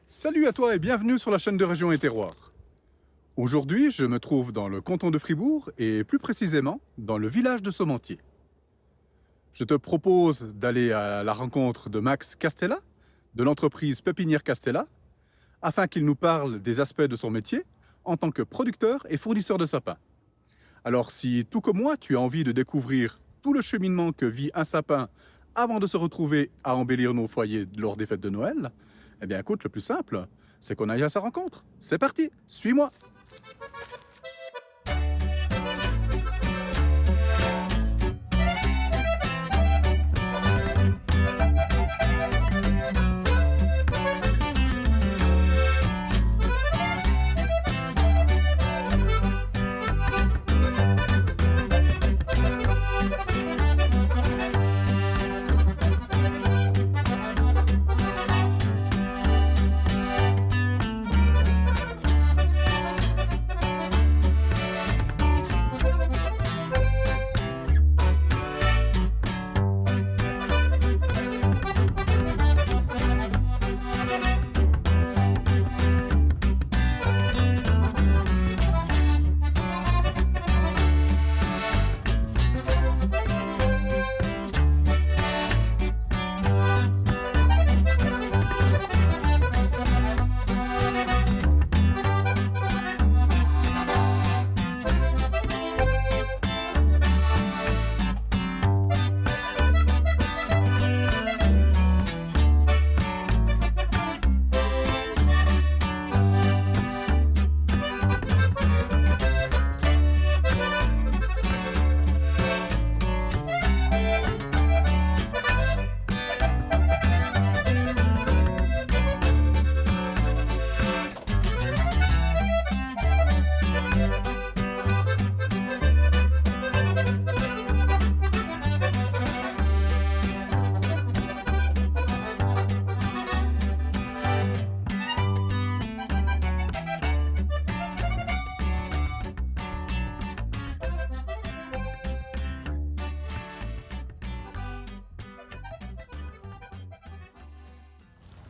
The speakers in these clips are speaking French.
Salut à toi et bienvenue sur la chaîne de Région et Terroir. Aujourd'hui, je me trouve dans le canton de Fribourg et plus précisément dans le village de Somentier. Je te propose d'aller à la rencontre de Max Castella, de l'entreprise Pépinière Castella, afin qu'il nous parle des aspects de son métier en tant que producteur et fournisseur de sapins. Alors si, tout comme moi, tu as envie de découvrir tout le cheminement que vit un sapin avant de se retrouver à embellir nos foyers lors des fêtes de Noël, eh bien écoute, le plus simple, c'est qu'on aille à sa rencontre. C'est parti, suis-moi.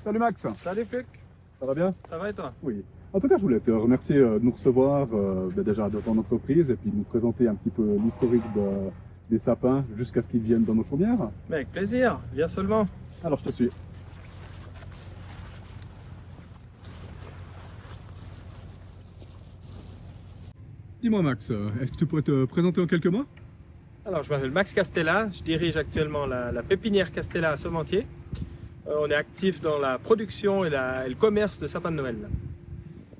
Salut Max. Salut Fluc, Ça va bien? ça va et toi? Oui. En tout cas, je voulais te remercier de nous recevoir déjà de ton entreprise et puis de nous présenter un petit peu l'historique des sapins jusqu'à ce qu'ils viennent dans nos chaumières. Mais avec plaisir, viens seulement. Alors, je te suis. Dis-moi Max, est-ce que tu pourrais te présenter en quelques mots? Alors je m'appelle Max Castella, je dirige actuellement la pépinière Castella à Somentier. On est actif dans la production et le commerce de sapins de Noël.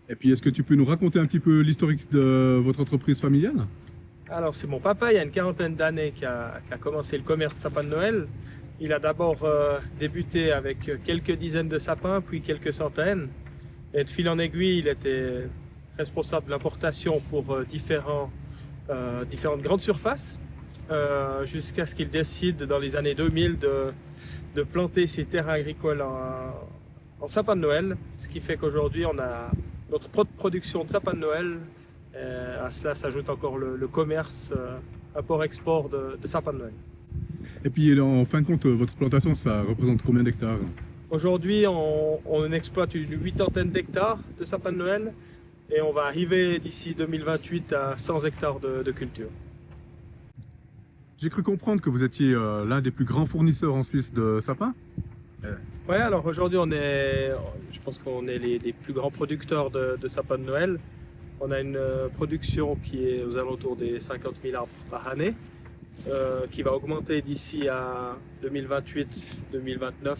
Et puis, est-ce que tu peux nous raconter un petit peu l'historique de votre entreprise familiale? Alors c'est mon papa, il y a une quarantaine d'années qui a commencé le commerce de sapins de Noël. Il a d'abord débuté avec quelques dizaines de sapins, puis quelques centaines. Et de fil en aiguille, il était responsable de l'importation pour différentes grandes surfaces, jusqu'à ce qu'il décide dans les années 2000 de planter ses terres agricoles en sapins de Noël, ce qui fait qu'aujourd'hui on a notre propre production de sapins de Noël. À cela s'ajoute encore le commerce, import-export de sapins de Noël. Et puis, en fin de compte, votre plantation, ça représente combien d'hectares? Aujourd'hui, on exploite une 80 d'hectares de sapins de Noël et on va arriver d'ici 2028 à 100 hectares de culture. J'ai cru comprendre que vous étiez l'un des plus grands fournisseurs en Suisse de sapins. Ouais, alors aujourd'hui, je pense qu'on est les plus grands producteurs de sapins de Noël. On a une production qui est aux alentours des 50 000 arbres par année, qui va augmenter d'ici à 2028-2029.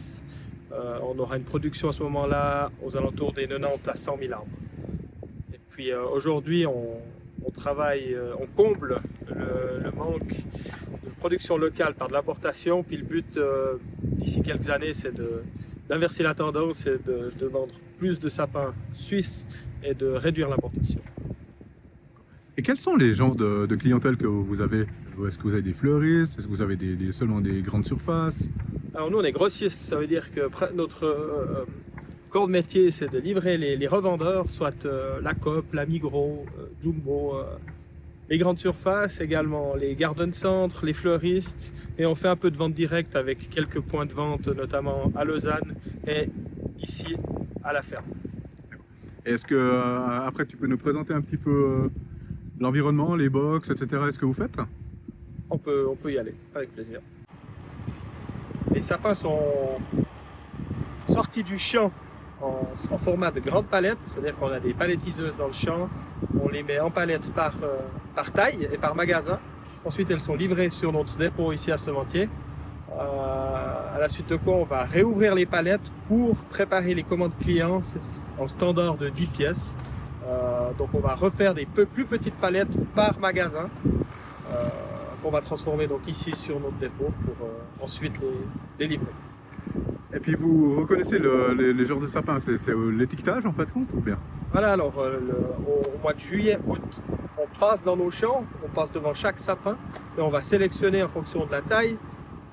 On aura une production à ce moment-là aux alentours des 90 à 100 000 arbres. Et puis aujourd'hui, on travaille, on comble le manque de production locale par de l'importation. Puis le but d'ici quelques années, c'est d'inverser la tendance et de vendre plus de sapins suisses et de réduire l'importation. Et quels sont les genres de clientèle que vous avez? Est-ce que vous avez des fleuristes? Est-ce que vous avez seulement des grandes surfaces? Alors nous, on est grossistes, ça veut dire que notre corps de métier, c'est de livrer les revendeurs, soit la Coop, la Migros, Jumbo, les grandes surfaces, également les garden centres, les fleuristes, et on fait un peu de vente directe avec quelques points de vente, notamment à Lausanne et ici à la ferme. Est-ce que après tu peux nous présenter un petit peu l'environnement, les box, etc. Est-ce que vous faites? On peut y aller, avec plaisir. Les sapins sont sortis du champ en format de grande palette, c'est-à-dire qu'on a des palettiseuses dans le champ, on les met en palette par taille et par magasin. Ensuite, elles sont livrées sur notre dépôt ici à Sementier. À la suite de quoi, on va réouvrir les palettes pour préparer les commandes clients en standard de 10 pièces. Donc on va refaire des plus petites palettes par magasin qu'on va transformer donc ici sur notre dépôt pour ensuite les livrer. Et puis vous reconnaissez les genres de sapins, c'est l'étiquetage en fait compte ou bien? Voilà, alors au mois de juillet, août, on passe dans nos champs, on passe devant chaque sapin et on va sélectionner en fonction de la taille,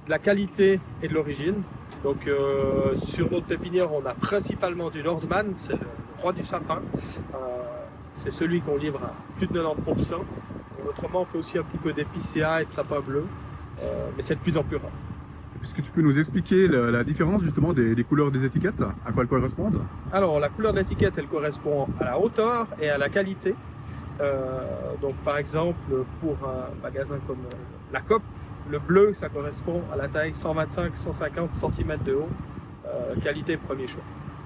de la qualité et de l'origine. Donc sur notre pépinière, on a principalement du Nordman, c'est le roi du sapin. C'est celui qu'on livre à plus de 90%. Autrement, on fait aussi un petit peu d'épicéa et de sapin bleu, mais c'est de plus en plus rare. Est-ce que tu peux nous expliquer la différence justement des couleurs des étiquettes? À quoi elles correspondent? Alors, la couleur de l'étiquette, elle correspond à la hauteur et à la qualité. Donc, par exemple, pour un magasin comme la COP, le bleu, ça correspond à la taille 125-150 cm de haut, qualité premier choix.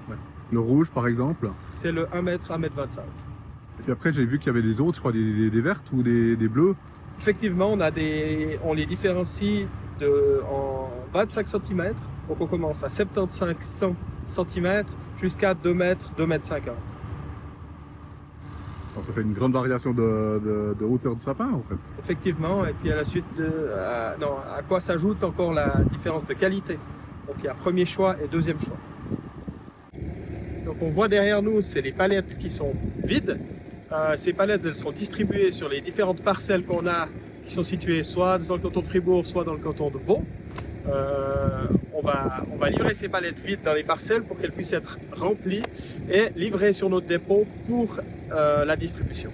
Ouais. Le rouge, par exemple? C'est le 1 m, 1 m 25. Et puis après, j'ai vu qu'il y avait des autres, je crois, des vertes ou des bleus. Effectivement, on les différencie en 25 cm. Donc on commence à 75-100 cm jusqu'à 2 mètres, 2 mètres 50. Alors, ça fait une grande variation de hauteur de sapin en fait. Effectivement, et puis à la suite, à quoi s'ajoute encore la différence de qualité. Donc il y a premier choix et deuxième choix. Donc on voit derrière nous, c'est les palettes qui sont vides. Ces palettes, elles seront distribuées sur les différentes parcelles qu'on a, qui sont situées soit dans le canton de Fribourg, soit dans le canton de Vaud. On va livrer ces palettes vides dans les parcelles pour qu'elles puissent être remplies et livrées sur notre dépôt pour la distribution.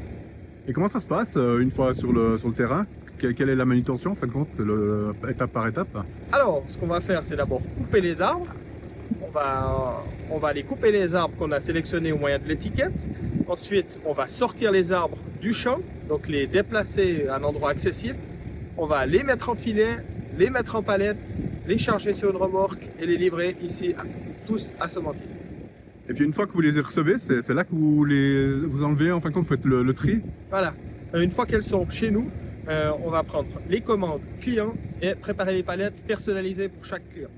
Et comment ça se passe une fois sur le terrain? Quelle est la manutention en fin de compte, étape par étape? Alors, ce qu'on va faire, c'est d'abord couper les arbres. On va aller couper les arbres qu'on a sélectionnés au moyen de l'étiquette. Ensuite, on va sortir les arbres du champ, donc les déplacer à un endroit accessible. On va les mettre en filet, les mettre en palette, les charger sur une remorque et les livrer ici, tous à Sementier. Et puis une fois que vous les recevez, c'est là que vous enlevez, en fin de compte, vous faites le tri? Voilà. Une fois qu'elles sont chez nous, on va prendre les commandes clients et préparer les palettes personnalisées pour chaque client.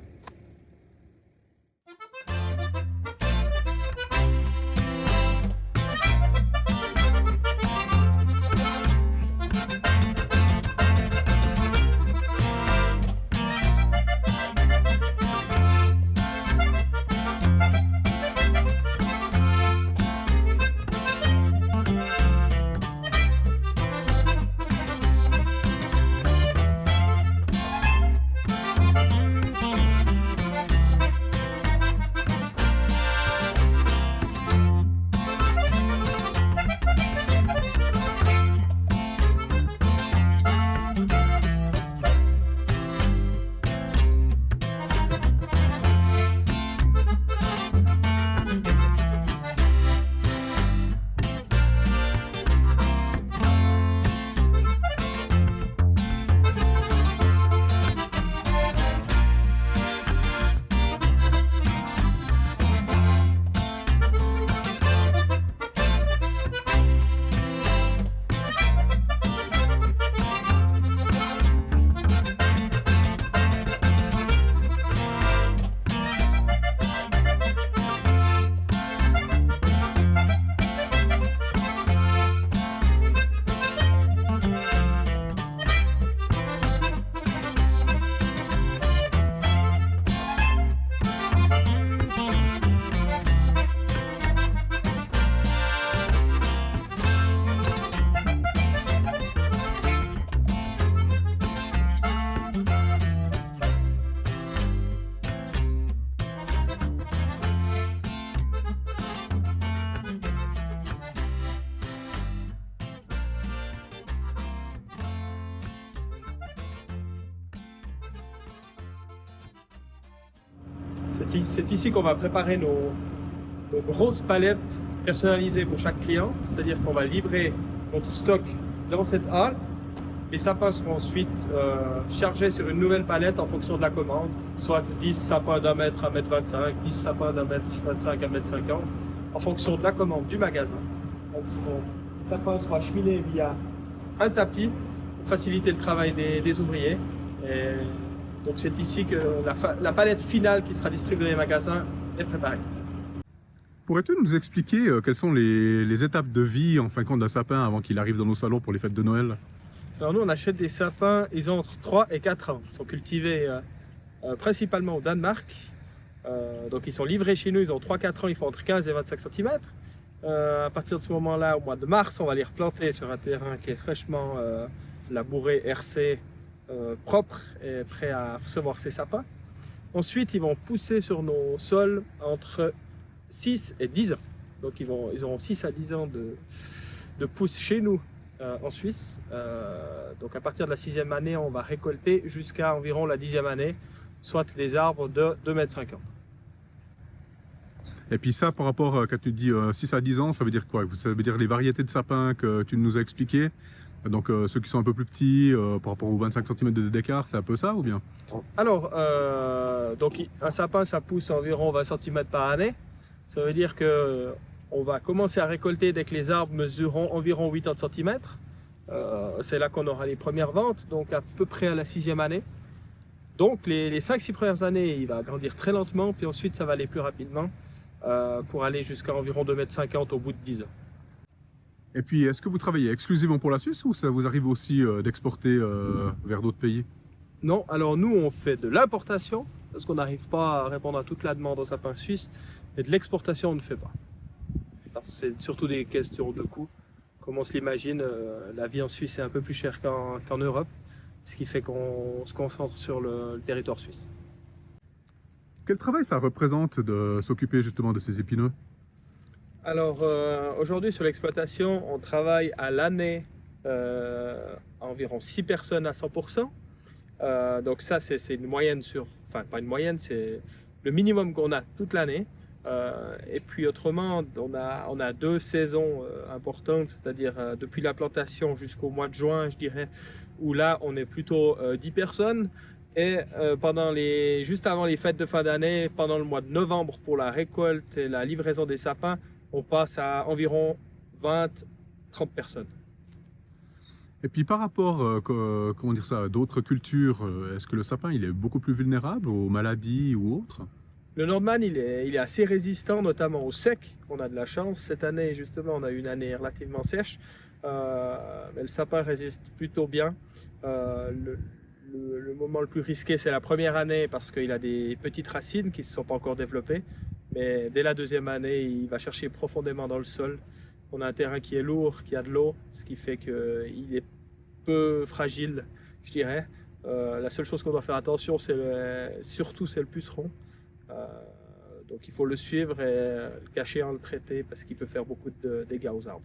C'est ici qu'on va préparer nos de grosses palettes personnalisées pour chaque client, c'est-à-dire qu'on va livrer notre stock dans cette halle. Les sapins seront ensuite chargés sur une nouvelle palette en fonction de la commande, soit 10 sapins d'1 mètre à 1,25 m, 10 sapins d'1 mètre 25 à 1,50 m, en fonction de la commande du magasin. Les sapins seront acheminés via un tapis pour faciliter le travail des ouvriers. Et donc c'est ici que la palette finale qui sera distribuée dans les magasins est préparée. Pourrais-tu nous expliquer quelles sont les étapes de vie en fin de compte d'un sapin avant qu'il arrive dans nos salons pour les fêtes de Noël? Alors nous on achète des sapins, ils ont entre 3 et 4 ans. Ils sont cultivés principalement au Danemark. Donc ils sont livrés chez nous, ils ont 3-4 ans, ils font entre 15 et 25 cm. À partir de ce moment-là, au mois de mars, on va les replanter sur un terrain qui est fraîchement labouré, hercé, propre et prêt à recevoir ces sapins. Ensuite, ils vont pousser sur nos sols entre 6 et 10 ans. Donc ils auront 6 à 10 ans de pousse chez nous en Suisse. Donc à partir de la 6e année, on va récolter jusqu'à environ la 10e année, soit des arbres de 2,50 m. Et puis ça, par rapport, quand tu dis 6 à 10 ans, ça veut dire quoi? Ça veut dire les variétés de sapins que tu nous as expliquées. Donc ceux qui sont un peu plus petits, par rapport aux 25 cm d'écart, c'est un peu ça ou bien? Alors, donc un sapin, ça pousse environ 20 cm par année. Ça veut dire que on va commencer à récolter dès que les arbres mesureront environ 80 cm. C'est là qu'on aura les premières ventes, donc à peu près à la 6e année. Donc les 5-6 premières années, il va grandir très lentement, puis ensuite ça va aller plus rapidement pour aller jusqu'à environ 2,50 m au bout de 10 ans. Et puis, est-ce que vous travaillez exclusivement pour la Suisse ou ça vous arrive aussi d'exporter vers d'autres pays? Non, alors nous on fait de l'importation, parce qu'on n'arrive pas à répondre à toute la demande en sapin suisse, mais de l'exportation on ne fait pas. C'est surtout des questions de coût. Comme on se l'imagine, la vie en Suisse est un peu plus chère qu'en Europe, ce qui fait qu'on se concentre sur le territoire suisse. Quel travail ça représente de s'occuper justement de ces épineux? Alors aujourd'hui sur l'exploitation, on travaille à l'année environ 6 personnes à 100%. Donc ça c'est une moyenne enfin pas une moyenne, c'est le minimum qu'on a toute l'année. Et puis autrement, on a 2 saisons importantes, c'est-à-dire depuis la plantation jusqu'au mois de juin, je dirais, où là on est plutôt 10 personnes. Et juste avant les fêtes de fin d'année, pendant le mois de novembre pour la récolte et la livraison des sapins, on passe à environ 20-30 personnes. Et puis par rapport, comment dire ça, à d'autres cultures, est-ce que le sapin il est beaucoup plus vulnérable aux maladies ou autres? Le Nordman, il est assez résistant, notamment au sec. On a de la chance. Cette année, justement, on a eu une année relativement sèche. Mais le sapin résiste plutôt bien. Le moment le plus risqué, c'est la première année parce qu'il a des petites racines qui ne se sont pas encore développées. Mais dès la 2e année, il va chercher profondément dans le sol. On a un terrain qui est lourd, qui a de l'eau, ce qui fait qu'il est peu fragile, je dirais. La seule chose qu'on doit faire attention, surtout c'est le puceron. Donc il faut le suivre et le cacher en le traiter parce qu'il peut faire beaucoup de dégâts aux arbres.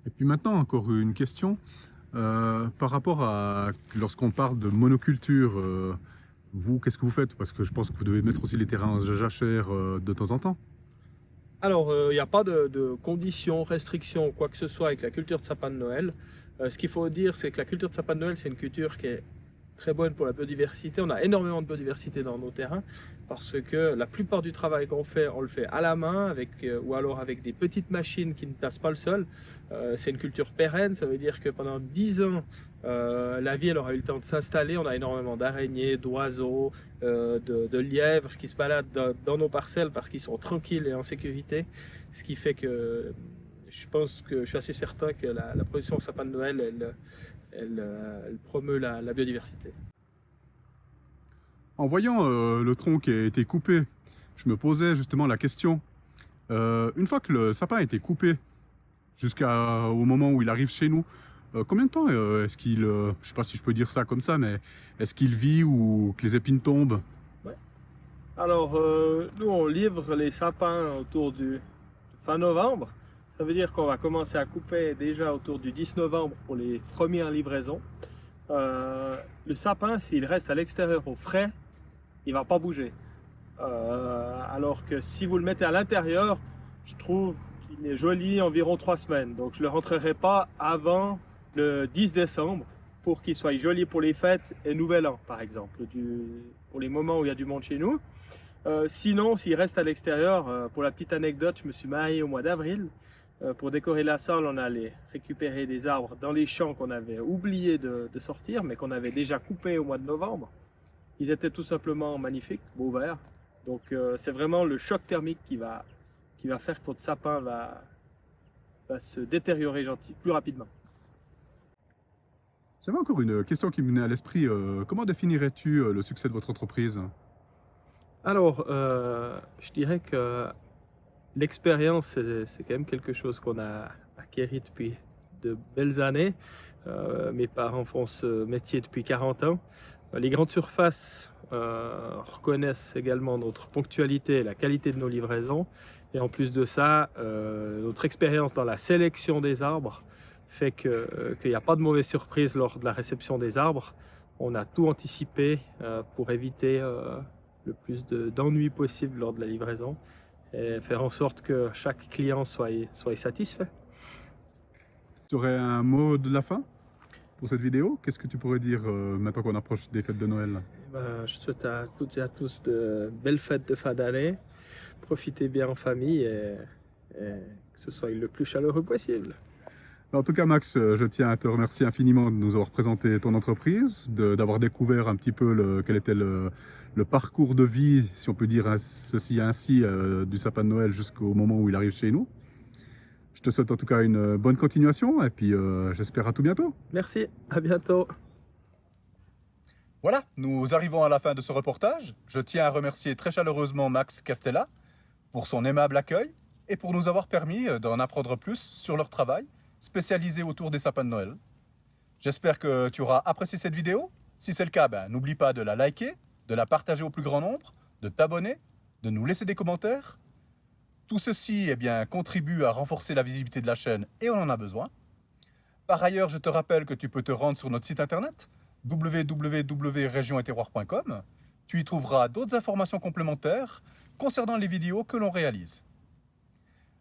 Et puis maintenant, encore une question. Par rapport à lorsqu'on parle de monoculture, vous, qu'est-ce que vous faites? Parce que je pense que vous devez mettre aussi les terrains jachères de temps en temps. Alors, il n'y a pas de conditions, restrictions ou quoi que ce soit avec la culture de sapin de Noël. Ce qu'il faut dire, c'est que la culture de sapin de Noël, c'est une culture qui est très bonne pour la biodiversité. On a énormément de biodiversité dans nos terrains parce que la plupart du travail qu'on fait, on le fait à la main ou alors avec des petites machines qui ne tassent pas le sol. C'est une culture pérenne, ça veut dire que pendant 10 ans, la vie elle aura eu le temps de s'installer. On a énormément d'araignées, d'oiseaux, de lièvres qui se baladent dans nos parcelles parce qu'ils sont tranquilles et en sécurité. Ce qui fait que je suis assez certain que la production de sapin de Noël, elle promeut la biodiversité. En voyant le tronc qui a été coupé, je me posais justement la question, une fois que le sapin a été coupé, jusqu'au moment où il arrive chez nous, combien de temps est-ce qu'il, je ne sais pas si je peux dire ça comme ça, mais est-ce qu'il vit ou que les épines tombent? Ouais. Alors, nous on livre les sapins autour du fin novembre. Ça veut dire qu'on va commencer à couper déjà autour du 10 novembre pour les premières livraisons. Le sapin, s'il reste à l'extérieur au frais, il ne va pas bouger. alors que si vous le mettez à l'intérieur, je trouve qu'il est joli environ 3 semaines. Donc je ne le rentrerai pas avant le 10 décembre pour qu'il soit joli pour les fêtes et Nouvel An, par exemple, pour les moments où il y a du monde chez nous. Sinon, s'il reste à l'extérieur, pour la petite anecdote, je me suis marié au mois d'avril. Pour décorer la salle, on allait récupérer des arbres dans les champs qu'on avait oublié de sortir, mais qu'on avait déjà coupés au mois de novembre. Ils étaient tout simplement magnifiques, beaux verts. Donc c'est vraiment le choc thermique qui va faire que votre sapin va se détériorer plus rapidement. J'avais encore une question qui me venait à l'esprit. Comment définirais-tu le succès de votre entreprise? Alors, je dirais que l'expérience, c'est quand même quelque chose qu'on a acquéri depuis de belles années. Mes parents font ce métier depuis 40 ans. Les grandes surfaces reconnaissent également notre ponctualité et la qualité de nos livraisons. Et en plus de ça, notre expérience dans la sélection des arbres fait qu'il n'y a pas de mauvaise surprise lors de la réception des arbres. On a tout anticipé pour éviter le plus d'ennuis possible lors de la livraison et faire en sorte que chaque client soit satisfait. Tu aurais un mot de la fin pour cette vidéo? Qu'est-ce que tu pourrais dire maintenant qu'on approche des fêtes de Noël? Je souhaite à toutes et à tous de belles fêtes de fin d'année. Profitez bien en famille et que ce soit le plus chaleureux possible. En tout cas, Max, je tiens à te remercier infiniment de nous avoir présenté ton entreprise, d'avoir découvert un petit peu quel était le parcours de vie, si on peut dire ceci ainsi, du sapin de Noël jusqu'au moment où il arrive chez nous. Je te souhaite en tout cas une bonne continuation et puis j'espère à tout bientôt. Merci, à bientôt. Voilà, nous arrivons à la fin de ce reportage. Je tiens à remercier très chaleureusement Max Castella pour son aimable accueil et pour nous avoir permis d'en apprendre plus sur leur travail spécialisé autour des sapins de Noël. J'espère que tu auras apprécié cette vidéo. Si c'est le cas, n'oublie pas de la liker, de la partager au plus grand nombre, de t'abonner, de nous laisser des commentaires. Tout ceci contribue à renforcer la visibilité de la chaîne et on en a besoin. Par ailleurs, je te rappelle que tu peux te rendre sur notre site internet www.regioneterroir.com. Tu y trouveras d'autres informations complémentaires concernant les vidéos que l'on réalise.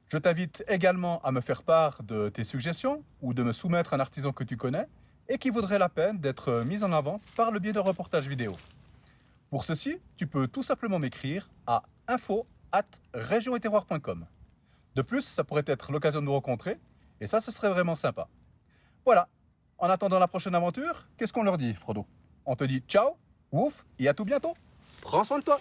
Je t'invite également à me faire part de tes suggestions ou de me soumettre un artisan que tu connais et qui vaudrait la peine d'être mis en avant par le biais de reportages vidéo. Pour ceci, tu peux tout simplement m'écrire à info@regioneterroir.com. De plus, ça pourrait être l'occasion de nous rencontrer et ça, ce serait vraiment sympa. Voilà, en attendant la prochaine aventure, qu'est-ce qu'on leur dit, Frodo? On te dit ciao, ouf et à tout bientôt. Prends soin de toi.